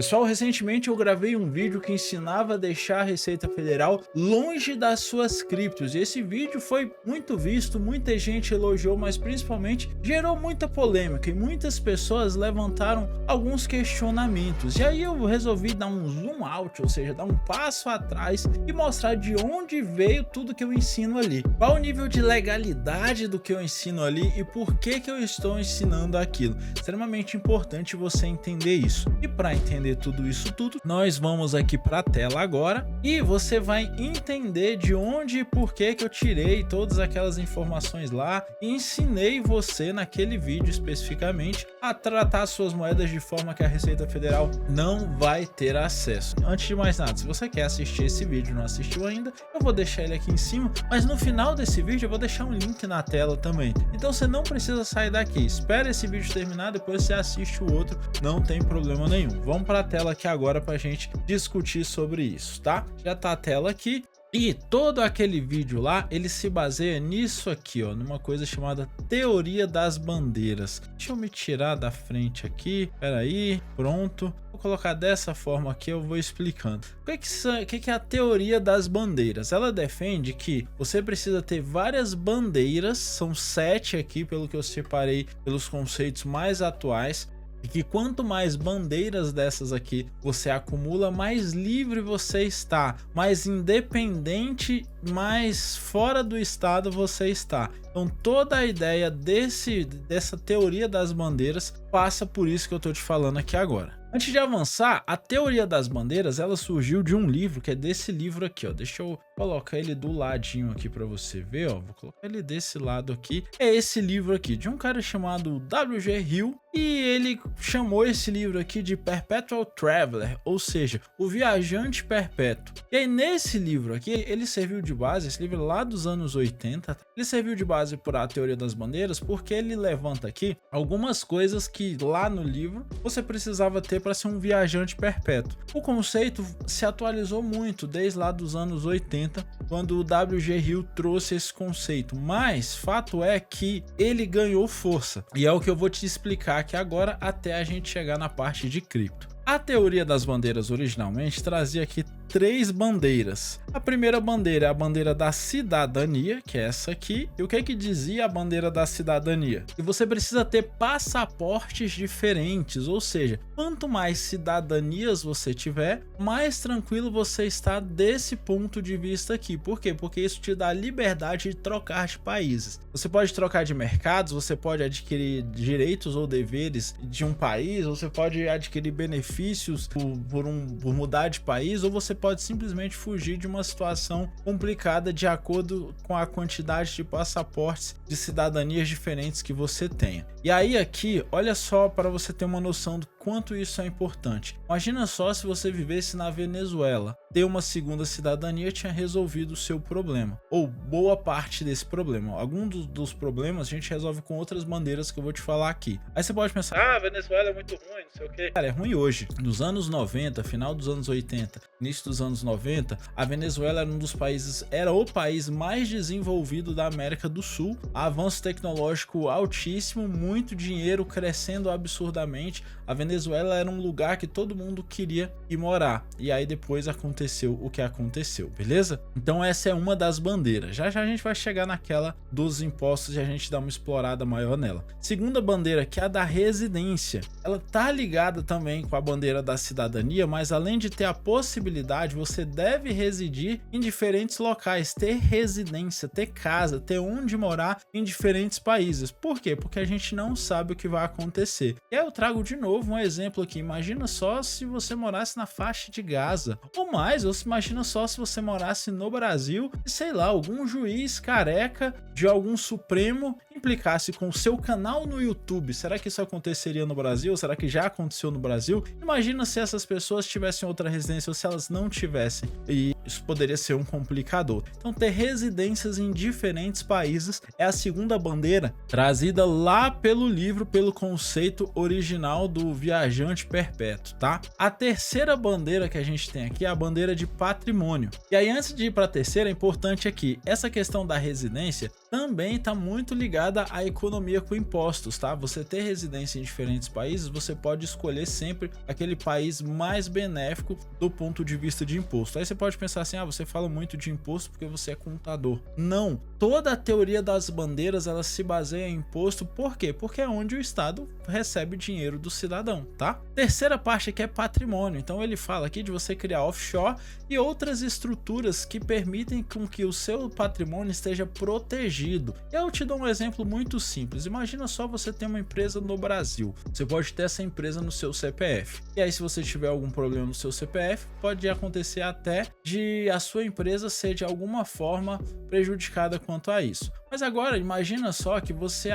Pessoal, recentemente eu gravei um vídeo que ensinava a deixar a Receita Federal longe das suas criptos. E esse vídeo foi muito visto, muita gente elogiou, mas principalmente gerou muita polêmica e muitas pessoas levantaram alguns questionamentos. E aí eu resolvi dar um zoom out, ou seja, dar um passo atrás e mostrar de onde veio tudo que eu ensino ali. Qual o nível de legalidade do que eu ensino ali e por que que eu estou ensinando aquilo. Extremamente importante você entender isso. E para entender tudo isso nós vamos aqui para a tela agora e você vai entender de onde e por que que eu tirei todas aquelas informações lá e ensinei você naquele vídeo especificamente a tratar suas moedas de forma que a Receita Federal não vai ter acesso. Antes de mais nada, se você quer assistir esse vídeo e não assistiu ainda, eu vou deixar ele aqui em cima, mas no final desse vídeo eu vou deixar um link na tela também. Então você não precisa sair daqui, espera esse vídeo terminar, depois você assiste o outro, não tem problema nenhum. Vamos para a tela aqui agora para a gente discutir sobre isso, tá? Já tá a tela aqui. E todo aquele vídeo lá, ele se baseia nisso aqui, ó, numa coisa chamada teoria das bandeiras. Deixa eu me tirar da frente aqui, peraí, pronto. Vou colocar dessa forma aqui, eu vou explicando. O que é a teoria das bandeiras? Ela defende que você precisa ter várias bandeiras, são 7 aqui, pelo que eu separei pelos conceitos mais atuais. E que quanto mais bandeiras dessas aqui você acumula, mais livre você está, mais independente, mais fora do estado você está. Então toda a ideia dessa teoria das bandeiras passa por isso que eu tô te falando aqui agora. Antes de avançar, a teoria das bandeiras, ela surgiu de um livro, que é desse livro aqui, ó. Deixa eu colocar ele do ladinho aqui para você ver, ó. Vou colocar ele desse lado aqui. É esse livro aqui, de um cara chamado W.G. Hill, e ele chamou esse livro aqui de Perpetual Traveler, ou seja, o viajante perpétuo. E aí nesse livro aqui, ele serviu de base, esse livro lá dos anos 80, ele serviu de base para a teoria das bandeiras, porque ele levanta aqui algumas coisas que lá no livro você precisava ter para ser um viajante perpétuo. O conceito se atualizou muito desde lá dos anos 80, quando o W.G. Hill trouxe esse conceito, mas fato é que ele ganhou força, e é o que eu vou te explicar aqui agora até a gente chegar na parte de cripto. A teoria das bandeiras originalmente trazia aqui 3 bandeiras. A primeira bandeira é a bandeira da cidadania, que é essa aqui. E o que dizia a bandeira da cidadania? Que você precisa ter passaportes diferentes, ou seja, quanto mais cidadanias você tiver, mais tranquilo você está desse ponto de vista aqui. Por quê? Porque isso te dá a liberdade de trocar de países. Você pode trocar de mercados, você pode adquirir direitos ou deveres de um país, você pode adquirir benefícios por mudar de país, ou você pode simplesmente fugir de uma situação complicada de acordo com a quantidade de passaportes de cidadanias diferentes que você tenha. E aí aqui, olha só, para você ter uma noção do quanto isso é importante. Imagina só se você vivesse na Venezuela. Ter uma segunda cidadania tinha resolvido o seu problema, ou boa parte desse problema. Alguns dos problemas a gente resolve com outras bandeiras que eu vou te falar aqui. Aí você pode pensar, ah, Venezuela é muito ruim, não sei o que. Cara, é ruim hoje. Nos anos 90, final dos anos 80, início dos anos 90, a Venezuela era o país mais desenvolvido da América do Sul. Avanço tecnológico altíssimo, muito dinheiro crescendo absurdamente. A Venezuela era um lugar que todo mundo queria ir morar. E aí depois aconteceu o que aconteceu, beleza? Então essa é uma das bandeiras. Já já a gente vai chegar naquela dos impostos e a gente dá uma explorada maior nela. Segunda bandeira, que é a da residência. Ela tá ligada também com a bandeira da cidadania, mas além de ter a possibilidade, você deve residir em diferentes locais, ter residência, ter casa, ter onde morar em diferentes países. Por quê? Porque a gente não sabe o que vai acontecer. E aí eu trago de novo um exemplo aqui. Imagina só se você morasse na faixa de Gaza, ou mais, ou se imagina só se você morasse no Brasil e sei lá, algum juiz careca de algum Supremo implicasse com o seu canal no YouTube. Será que isso aconteceria no Brasil? Será que já aconteceu no Brasil? Imagina se essas pessoas tivessem outra residência ou se elas não tivessem. E isso poderia ser um complicador. Então, ter residências em diferentes países é a segunda bandeira trazida lá pelo livro, pelo conceito original do viajante perpétuo, tá? A terceira bandeira que a gente tem aqui é a bandeira de patrimônio. E aí, antes de ir para a terceira, é importante aqui, essa questão da residência também está muito ligada à economia com impostos, tá? Você ter residência em diferentes países, você pode escolher sempre aquele país mais benéfico do ponto de vista de imposto. Aí você pode pensar assim, você fala muito de imposto porque você é contador. Não, toda a teoria das bandeiras, ela se baseia em imposto, por quê? Porque é onde o Estado recebe dinheiro do cidadão, tá? Terceira parte aqui é patrimônio, então ele fala aqui de você criar offshore e outras estruturas que permitem com que o seu patrimônio esteja protegido. Eu te dou um exemplo muito simples, imagina só você ter uma empresa no Brasil, você pode ter essa empresa no seu CPF, e aí se você tiver algum problema no seu CPF, pode acontecer até de a sua empresa ser de alguma forma prejudicada quanto a isso. Mas agora, imagina só que você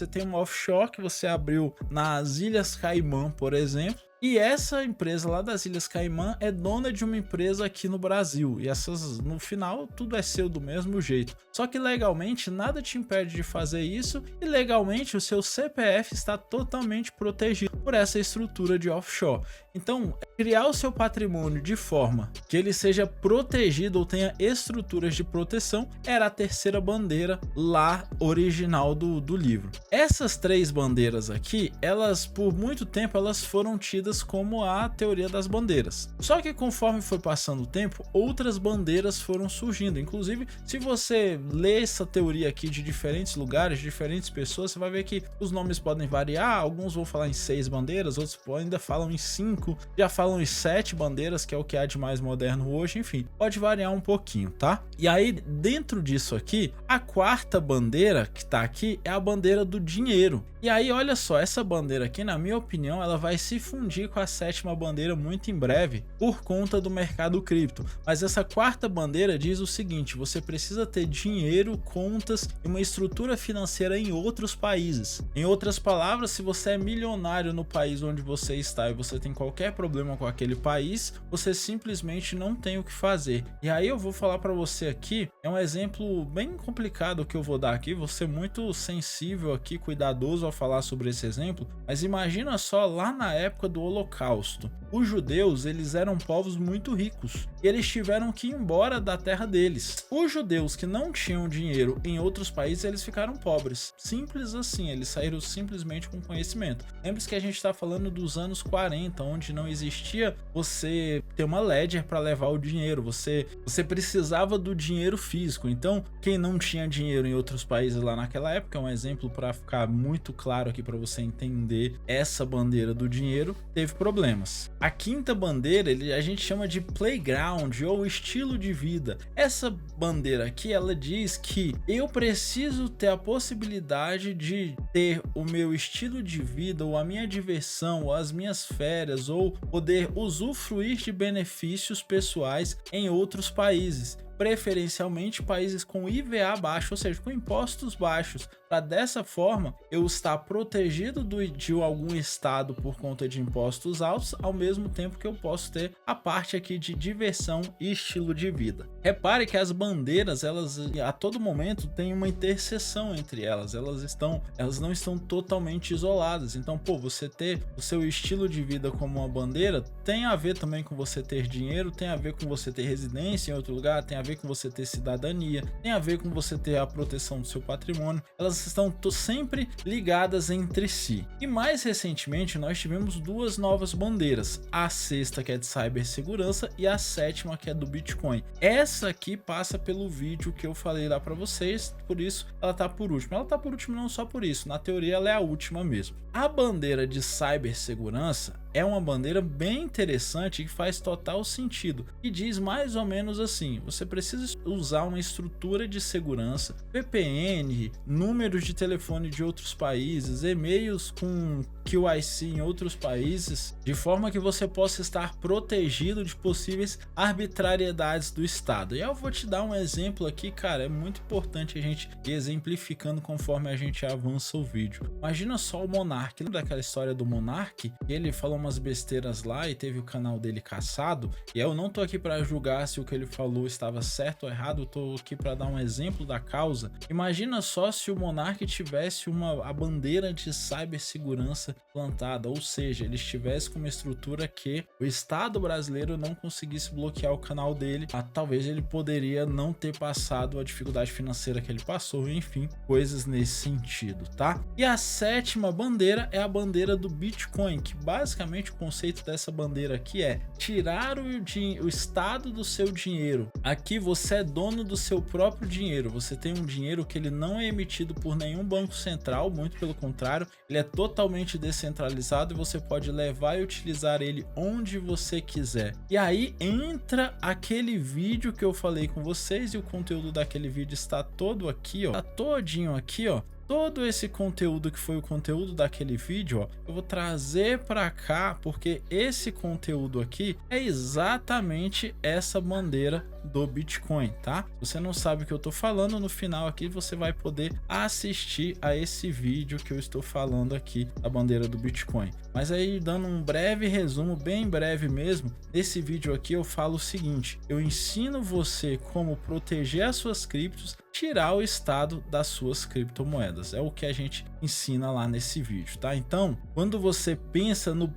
tem uma offshore que você abriu nas Ilhas Caimã, por exemplo, e essa empresa lá das Ilhas Caimã é dona de uma empresa aqui no Brasil. E essas, no final, tudo é seu do mesmo jeito. Só que legalmente nada te impede de fazer isso e legalmente o seu CPF está totalmente protegido por essa estrutura de offshore. Então, criar o seu patrimônio de forma que ele seja protegido ou tenha estruturas de proteção era a terceira bandeira lá original do livro. Essas três bandeiras aqui, elas por muito tempo elas foram tidas como a teoria das bandeiras. Só que conforme foi passando o tempo, outras bandeiras foram surgindo. Inclusive, se você ler essa teoria aqui de diferentes lugares, de diferentes pessoas, você vai ver que os nomes podem variar. Alguns vão falar em 6 bandeiras, outros ainda falam em 5, já falam em 7 bandeiras, que é o que há de mais moderno hoje. Enfim, pode variar um pouquinho, tá? E aí, dentro disso aqui, a quarta bandeira que tá aqui é a bandeira do dinheiro. E aí, olha só, essa bandeira aqui, na minha opinião, ela vai se fundir com a sétima bandeira muito em breve por conta do mercado cripto. Mas essa quarta bandeira diz o seguinte: você precisa ter dinheiro, contas e uma estrutura financeira em outros países. Em outras palavras, se você é milionário no país onde você está e você tem qualquer problema com aquele país, você simplesmente não tem o que fazer. E aí eu vou falar para você aqui, é um exemplo bem complicado que eu vou dar aqui, vou ser muito sensível aqui, cuidadoso ao falar sobre esse exemplo, mas imagina só lá na época do Holocausto. Os judeus, eles eram povos muito ricos e eles tiveram que ir embora da terra deles. Os judeus que não tinham dinheiro em outros países, eles ficaram pobres. Simples assim, eles saíram simplesmente com conhecimento. Lembre-se que a gente está falando dos anos 40, onde não existia você ter uma ledger para levar o dinheiro, você precisava do dinheiro físico. Então, quem não tinha dinheiro em outros países lá naquela época, é um exemplo para ficar muito claro aqui para você entender essa bandeira do dinheiro, teve problemas. A quinta bandeira, a gente chama de playground ou estilo de vida. Essa bandeira aqui, ela diz que eu preciso ter a possibilidade de ter o meu estilo de vida, ou a minha diversão, ou as minhas férias, ou poder usufruir de benefícios pessoais em outros países. Preferencialmente países com IVA baixo, ou seja, com impostos baixos, para dessa forma eu estar protegido de algum estado por conta de impostos altos, ao mesmo tempo que eu posso ter a parte aqui de diversão e estilo de vida. Repare que as bandeiras, elas a todo momento tem uma interseção entre elas, elas não estão totalmente isoladas. Então, você ter o seu estilo de vida como uma bandeira tem a ver também com você ter dinheiro, tem a ver com você ter residência em outro lugar, tem a ver com você ter cidadania, tem a ver com você ter a proteção do seu patrimônio. Elas estão sempre ligadas entre si. E mais recentemente nós tivemos duas novas bandeiras, a sexta, que é de cibersegurança, e a sétima, que é do Bitcoin. Essa aqui passa pelo vídeo que eu falei lá para vocês, por isso ela tá por último. Ela tá por último não só por isso, na teoria ela é a última mesmo. A bandeira de cibersegurança é uma bandeira bem interessante que faz total sentido e diz mais ou menos assim: você precisa usar uma estrutura de segurança, VPN, números de telefone de outros países, e-mails com QIC em outros países, de forma que você possa estar protegido de possíveis arbitrariedades do Estado. E eu vou te dar um exemplo aqui, cara, é muito importante a gente ir exemplificando conforme a gente avança o vídeo. Imagina só o Monark, lembra daquela história do Monark? Ele falou umas besteiras lá e teve o canal dele caçado, e eu não tô aqui para julgar se o que ele falou estava certo ou errado, eu tô aqui para dar um exemplo da causa. Imagina só se o Monark tivesse a bandeira de cibersegurança plantada, ou seja, ele estivesse com uma estrutura que o Estado brasileiro não conseguisse bloquear o canal dele, talvez ele poderia não ter passado a dificuldade financeira que ele passou, enfim, coisas nesse sentido, tá? E a sétima bandeira é a bandeira do Bitcoin, que basicamente o conceito dessa bandeira aqui é tirar o Estado do seu dinheiro. Aqui você é dono do seu próprio dinheiro, você tem um dinheiro que ele não é emitido por nenhum banco central, muito pelo contrário, ele é totalmente descentralizado e você pode levar e utilizar ele onde você quiser. E aí entra aquele vídeo que eu falei com vocês, e o conteúdo daquele vídeo está todo aqui, ó, tá todinho aqui, ó. Todo esse conteúdo que foi o conteúdo daquele vídeo, ó, eu vou trazer para cá, porque esse conteúdo aqui é exatamente essa bandeira do Bitcoin, tá? Se você não sabe o que eu tô falando, no final aqui você vai poder assistir a esse vídeo que eu estou falando aqui da bandeira do Bitcoin. Mas aí, dando um breve resumo, bem breve mesmo, nesse vídeo aqui eu falo o seguinte: eu ensino você como proteger as suas criptos, tirar o estado das suas criptomoedas. É o que a gente ensina lá nesse vídeo, tá? Então, quando você pensa no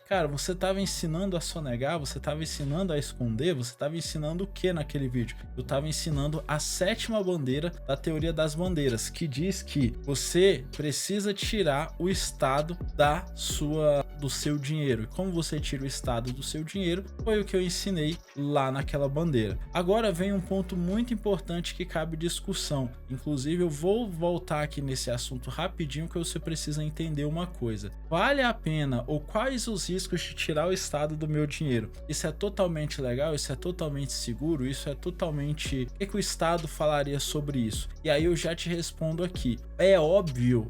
cara, você estava ensinando a sonegar, você estava ensinando a esconder, você estava ensinando o que naquele vídeo? Eu estava ensinando a sétima bandeira da teoria das bandeiras, que diz que você precisa tirar o estado do seu dinheiro. E como você tira o estado do seu dinheiro, foi o que eu ensinei lá naquela bandeira. Agora vem um ponto muito importante que cabe discussão. Inclusive, eu vou voltar aqui nesse assunto rapidinho, que você precisa entender uma coisa. Vale a pena, ou quais os riscos de tirar o estado do meu dinheiro? Isso é totalmente legal? Isso é totalmente seguro? Isso é totalmente... O que o Estado falaria sobre isso? E aí eu já te respondo aqui. É óbvio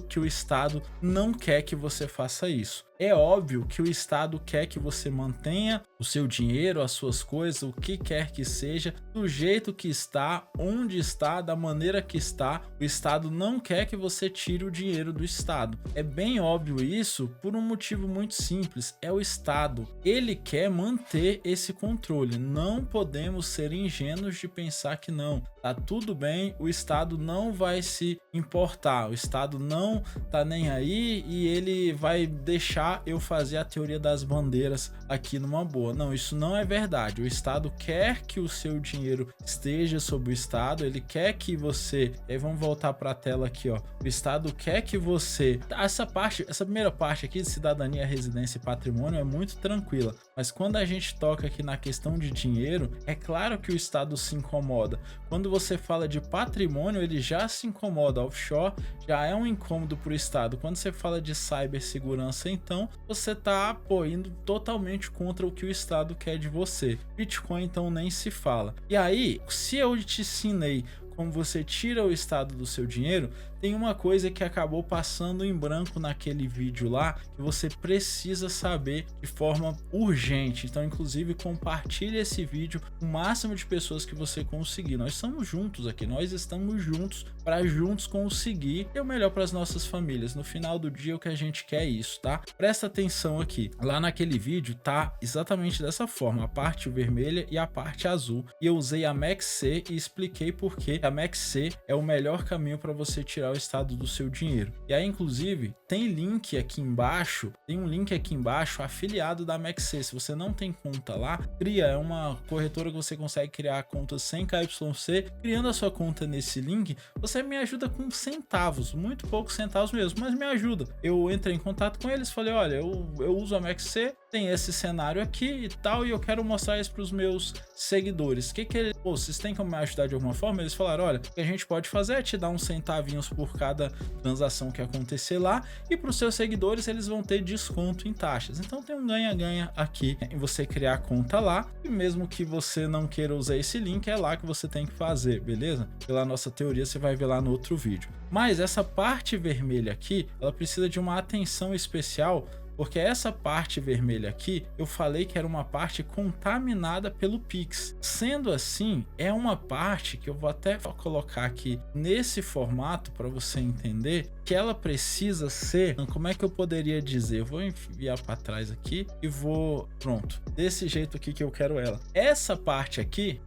que o Estado não quer que você faça isso. É óbvio que o Estado quer que você mantenha o seu dinheiro, as suas coisas, o que quer que seja, do jeito que está, onde está, da maneira que está. O Estado não quer que você tire o dinheiro do Estado. É bem óbvio isso por um motivo muito simples. É o Estado. Ele quer manter esse controle. Não podemos ser ingênuos de pensar que não. Tá tudo bem, o Estado não vai se importar. O Estado não tá nem aí e ele vai deixar eu fazer a teoria das bandeiras aqui numa boa. Não, isso não é verdade. O Estado quer que o seu dinheiro esteja sob o Estado, ele quer que você... Aí vamos voltar para a tela aqui, ó. O Estado quer que você... Essa primeira parte aqui de cidadania, residência e patrimônio é muito tranquila, mas quando a gente toca aqui na questão de dinheiro, é claro que o Estado se incomoda. Quando você fala de patrimônio, ele já se incomoda. Offshore já é um incômodo para o Estado. Quando você fala de cibersegurança, então você tá indo totalmente contra o que o Estado quer de você. Bitcoin então nem se fala. E aí, se eu te ensinei como você tira o estado do seu dinheiro, tem uma coisa que acabou passando em branco naquele vídeo lá, que você precisa saber de forma urgente. Então, inclusive, compartilhe esse vídeo com o máximo de pessoas que você conseguir. Nós estamos juntos aqui, nós estamos juntos para juntos conseguir ter o melhor para as nossas famílias. No final do dia, o que a gente quer é isso, tá? Presta atenção aqui. Lá naquele vídeo tá exatamente dessa forma, a parte vermelha e a parte azul. E eu usei a MaxC e expliquei por que a MaxC é o melhor caminho para você tirar o estado do seu dinheiro. E aí, inclusive, tem link aqui embaixo, tem um link aqui embaixo afiliado da MaxC. Se você não tem conta lá, cria, é uma corretora que você consegue criar a conta sem KYC. Criando a sua conta nesse link, você me ajuda com centavos, muito poucos centavos mesmo, mas me ajuda. Eu entrei em contato com eles, falei, olha, eu uso a MaxC, tem esse cenário aqui e tal, e eu quero mostrar isso para os meus seguidores. Vocês têm como me ajudar de alguma forma? Eles falaram, olha, o que a gente pode fazer é te dar uns centavinhos por cada transação que acontecer lá, e para os seus seguidores eles vão ter desconto em taxas. Então tem um ganha-ganha aqui em você criar a conta lá, e mesmo que você não queira usar esse link, é lá que você tem que fazer, beleza? Pela nossa teoria, você vai ver lá no outro vídeo. Mas essa parte vermelha aqui, ela precisa de uma atenção especial Porque essa parte vermelha aqui, eu falei que era uma parte contaminada pelo Pix. Sendo assim, é uma parte que eu vou até colocar aqui nesse formato para você entender que ela precisa ser, como é que eu poderia dizer? Eu vou enviar para trás aqui e vou, pronto, desse jeito aqui que eu quero ela. Essa parte aqui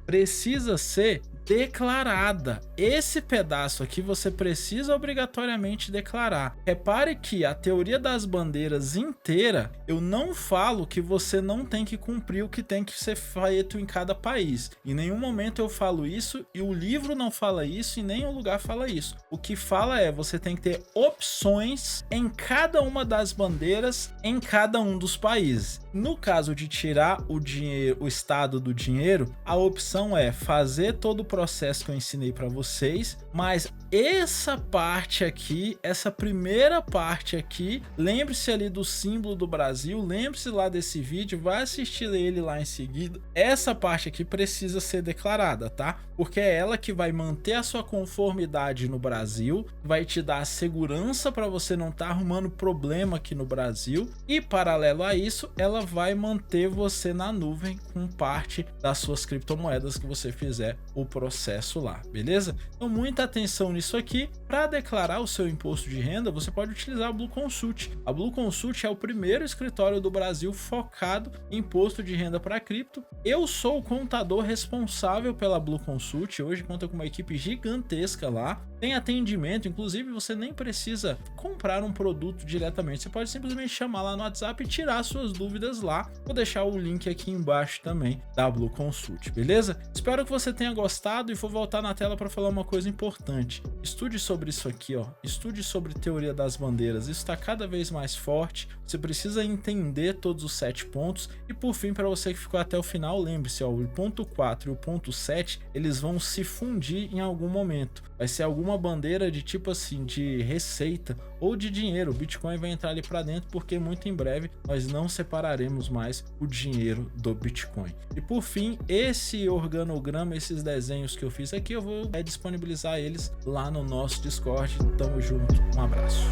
precisa ser declarada. Esse pedaço aqui você precisa obrigatoriamente declarar. Repare que a teoria das bandeiras inteira, eu não falo que você não tem que cumprir o que tem que ser feito em cada país. Em nenhum momento eu falo isso, e o livro não fala isso, e nem o lugar fala isso. O que fala é, você tem que ter opções em cada uma das bandeiras em cada um dos países. No caso de tirar o dinheiro, o estado do dinheiro, a opção é fazer todo o processo que eu ensinei para vocês, mas essa parte aqui, essa primeira parte aqui, lembre-se ali do símbolo do Brasil, lembre-se lá desse vídeo, vai assistir ele lá em seguida. Essa parte aqui precisa ser declarada, tá? Porque é ela que vai manter a sua conformidade no Brasil, vai te dar a segurança para você não estar arrumando problema aqui no Brasil, e paralelo a isso, ela vai manter você na nuvem com parte das suas criptomoedas que você fizer o processo lá, beleza? Então muita atenção nisso aqui. Para declarar o seu imposto de renda, você pode utilizar a Blue Consult. A Blue Consult é o primeiro escritório do Brasil focado em imposto de renda para cripto. Eu sou o contador responsável pela Blue Consult, hoje conta com uma equipe gigantesca lá, tem atendimento, inclusive você nem precisa comprar um produto diretamente, você pode simplesmente chamar lá no WhatsApp e tirar suas dúvidas lá. Vou deixar o link aqui embaixo também da Blue Consult, beleza? Espero que você tenha gostado, e vou voltar na tela para falar uma coisa importante. Estude sobre isso aqui, ó. Estude sobre teoria das bandeiras, isso está cada vez mais forte, você precisa entender todos os 7 pontos, e por fim, para você que ficou até o final, lembre-se, ó, o ponto 4 e o ponto 7, eles vão se fundir em algum momento. Vai ser alguma bandeira de tipo assim, de receita ou de dinheiro. O Bitcoin vai entrar ali para dentro, porque muito em breve nós não separaremos mais o dinheiro do Bitcoin. E por fim, esse organograma, esses desenhos que eu fiz aqui, eu vou disponibilizar eles lá no nosso Discord. Tamo junto, um abraço.